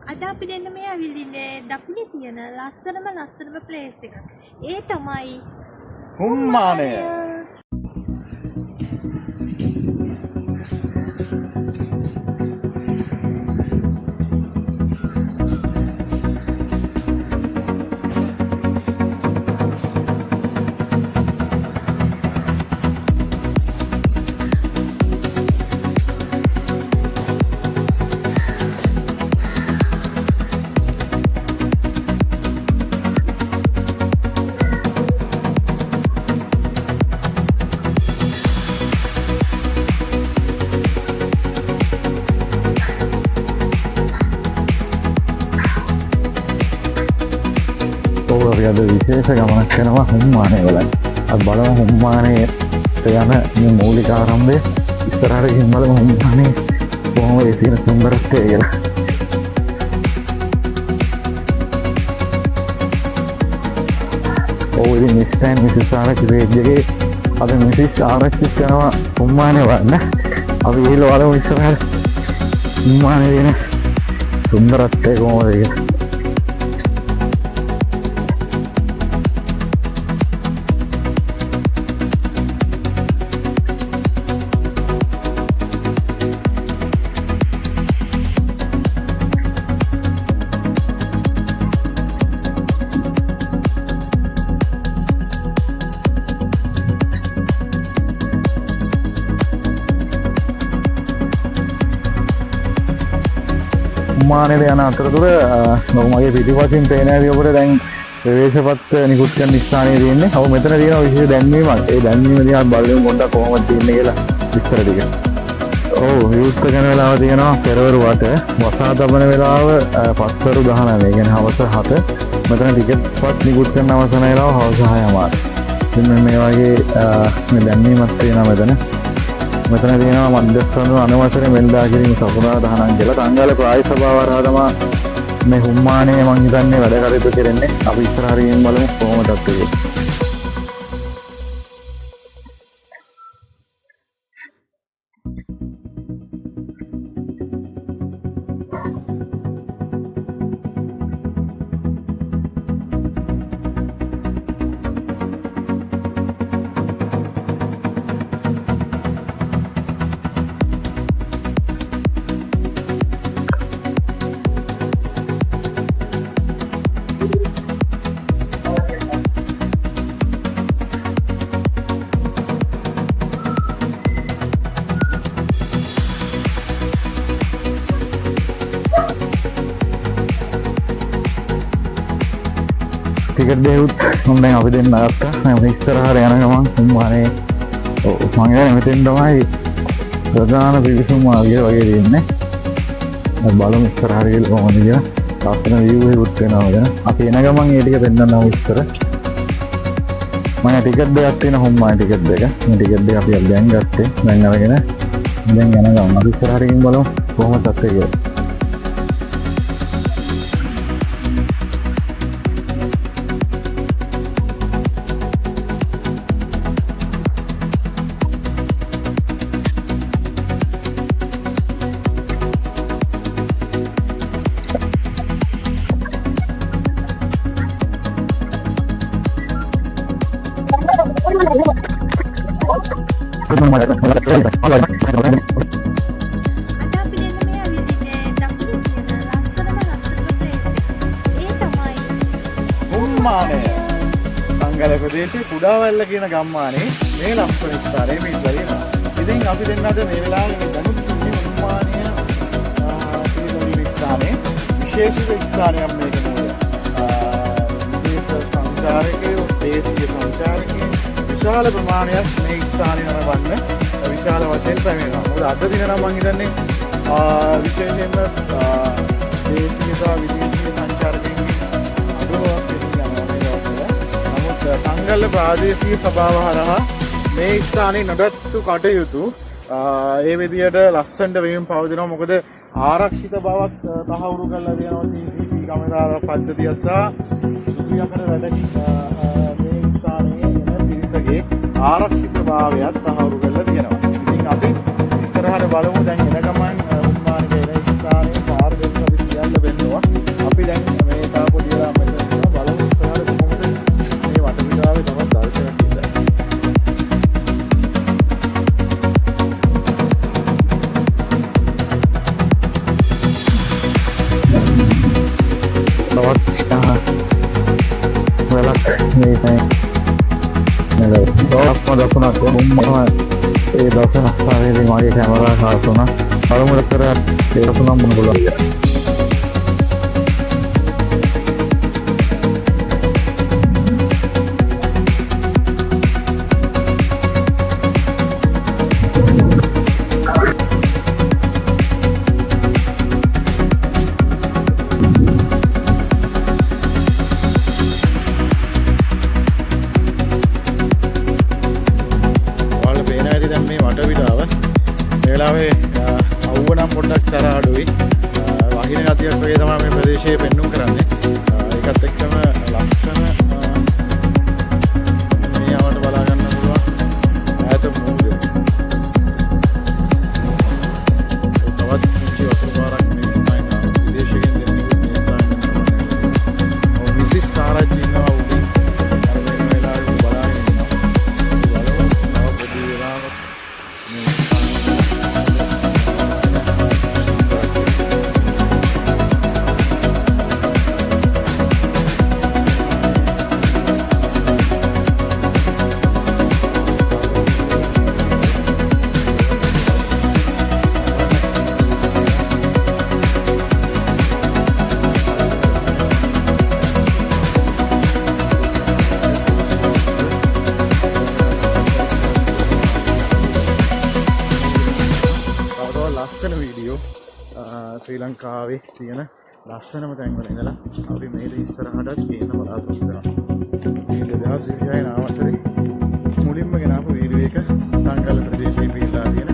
අද අපි දෙන්න මේ ඇවිල්ලින්නේ දකුණේ තියෙන ලස්සනම ප්ලේස් එකක්. ඒ තමයි හුම්මානය. අද විශේෂ ගමනක් යනවා හුම්මානය වල. අද බලමු හුම්මානයේ යන මේ මූලික ආරම්භය ඉස්සරහට ගිහින් බලමු හුම්මානයේ කොහොමද තියෙන සුන්දරත්වය කියලා. ඉතින් මිස් ටයිම් මිසස් ආරච්චි පේජ්ජගේ අද මිසස් ආරච්චි කරනවා හුම්මානය වන්න. අපි ගිහලා බලමු ඉස්සරහට හුම්මානයේ තියෙන සුන්දරත්වය කොහොමද කියලා. හුම්මානයට යන අතරතුර මගේ පිටිපසින් පේන හැටි ඔබට දැන් ප්‍රවේශපත් නිකුත් කරන ස්ථානයේ තියෙන්නේ. ඔව් මෙතන තියෙන විශේෂ දැන්වීමක්. ඒ දැන්වීම දිහා බලමු පොඩ්ඩක් කොහොමද තියෙන්නේ කියලා විස්තර ටික. ඔව් විවෘත කරන වෙලාව තියෙනවා පෙරවරු 8. වසා තබන වෙලාව පස්වරු 19. ඒ කියන්නේ හවස 7. මෙතන ටිකට් පත් නිකුත් කරන අවසන් වෙලාව හවස 6:00. ඉතින් මේ වගේ මේ දැන්වීමක් තියෙනවා මෙතන. මෙතන තියෙනවා මධ්‍යස්ථාන අනවසර මෙල්ලා කිරීම සපුරා දහනම් කියලා. තංගල ප්‍රාය සභාව හරහා තමයි මේ හුම්මානයේ මං හිතන්නේ වැඩ කටයුතු කරන්නේ. අපි ඉස්සරහට ගිහින් බලමු කොහොමද කියලා. ටිකට් දෙවුත් මම දැන් අපි දෙන්න ගත්තා. මම ඉස්සරහට යන ගමන් හුම්මානයේ මම කියන්නේ මෙතෙන් තමයි ප්‍රධාන පිවිසුම ආවිය වගේ තියෙන්නේ. බලමු ඉස්සරහට ගිහලා කොහොමද කියලා. ලස්සන view එකක් වෙනවා ගැන. අපි එන ගමන් ඒ ටික පෙන්නන්නම් ඉස්සර. මම ටිකට් දෙකක් තියෙන හුම්මානයේ ටිකට් දෙක. මේ ටිකට් දෙක අපි දැන් ගත්තේ. දැන් අරගෙන දැන් යන ගමන් අපි ඉස්සරහට ගිහින් බලමු කොහොමද තත්ත්වය කියලා. අද අපි දෙන්න මේ ඇවිල්ලින්නේ දකුණේ තියෙන ලස්සනම ප්ලේස් එක. ඒ තමයි හුම්මානය. තංගල ප්‍රදේශයේ කුඩාවැල්ල කියන ගම්මානයේ මේ ලස්සන ස්ථානයේ මේ ඉඳලා. ඉතින් අපි දෙන්න අද මේ වෙලාවේ මේ දැනුත් මේ හුම්මානය පිළිබඳ ස්ථානයේ විශේෂිත ස්ථානයක් මේක නේද. විදේශ සංචාරකයෝ, දේශීය සංචාරකයෝ විශාල ප්‍රමාණයක් මේ ස්ථානයේ නරඹන්න විශාල වශයෙන් පැමිණෙනවා. මොකද අද දින නම් මම හිතන්නේ විශේෂයෙන්ම දේශීය සහ විදේශීය සංචාරකයන්ගේ අඩුවක් වෙනවා මේ දවස්වල. නමුත් තංගල්ල ප්‍රාදේශීය සභාව හරහා මේ ස්ථානයේ නඩත්තු කටයුතු ඒ විදියට ලස්සනට වෙමින් පවතිනවා. මොකද ආරක්ෂිත බවක් තහවුරු කරලා තියෙනවා CCTV කැමරා පද්ධතිය සහ සුදුයකට වැඩ මේ ස්ථානයේ එන පිරිසගේ ආරක්ෂිතභාවයත් තහවුරු කරලා තියෙනවා. ඉතින් අපි ඉස්සරහට බලමු දැන් එන ගමන් උම්මානගේ එන ස්ථානයේ පාර දෙක අපි සියල්ල වෙන්නවා. බලවත් වෙලක් මේ දවස්ම දකුණක් මුම්මම ඒ දවස නක්ෂාවේදී මගේ කැමරා කාර්තුණා අරමුණ කර දෙකතුනක් මුණ පුළුවන් පොඩ්ඩක් සැර අඩුයි වහින ගතියක් වගේ තමයි මේ ප්‍රදේශයේ පෙන්නුම් කරන්නේ ඒකත් එක්කම ලස්සන මේ යවට බලා ගන්න පුළුවන් ඈත මූද තවත් පුංචි වතුර පාරක් මේ ස්ථාන විදේශිකයන් දෙන්නෙකුත් මේ ස්ථානෙ මිසිස් සාරජ් ඉන්නවා උඩින් අර වෙන වෙලාවෙ බලාගෙන ඉන්නවා බලමු තව පොඩි වෙලාවක් මේ ලස්සන වීඩියෝ ශ්‍රී ලංකාවේ තියෙන ලස්සනම තැන්වල ඉඳලා අපි මේක ඉස්සරහටත් ගේන්න බලාපොරොත්තු වෙනවා. මේ 2029 අවසරේ මුලින්ම ගෙනාපු වීඩියෝ එක තංගල ප්‍රදේශයේ පිහිටලා තියෙන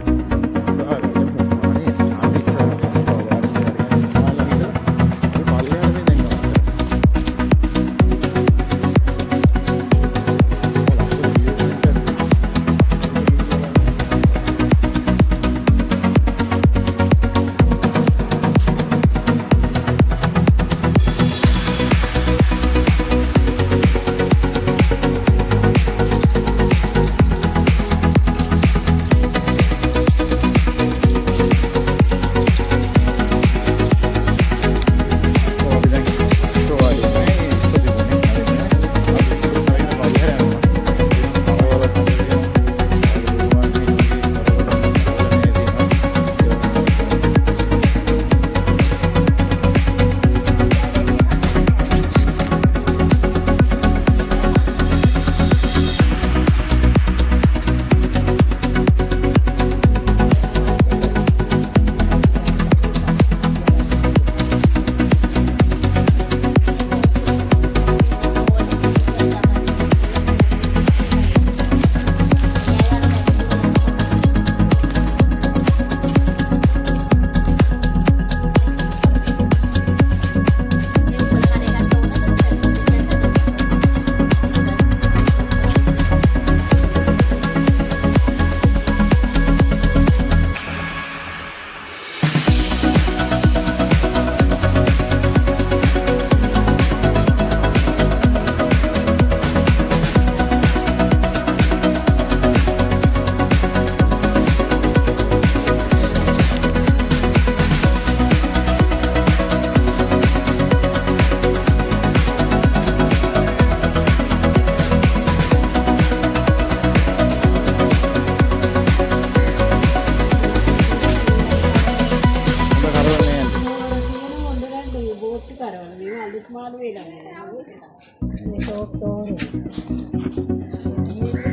Ini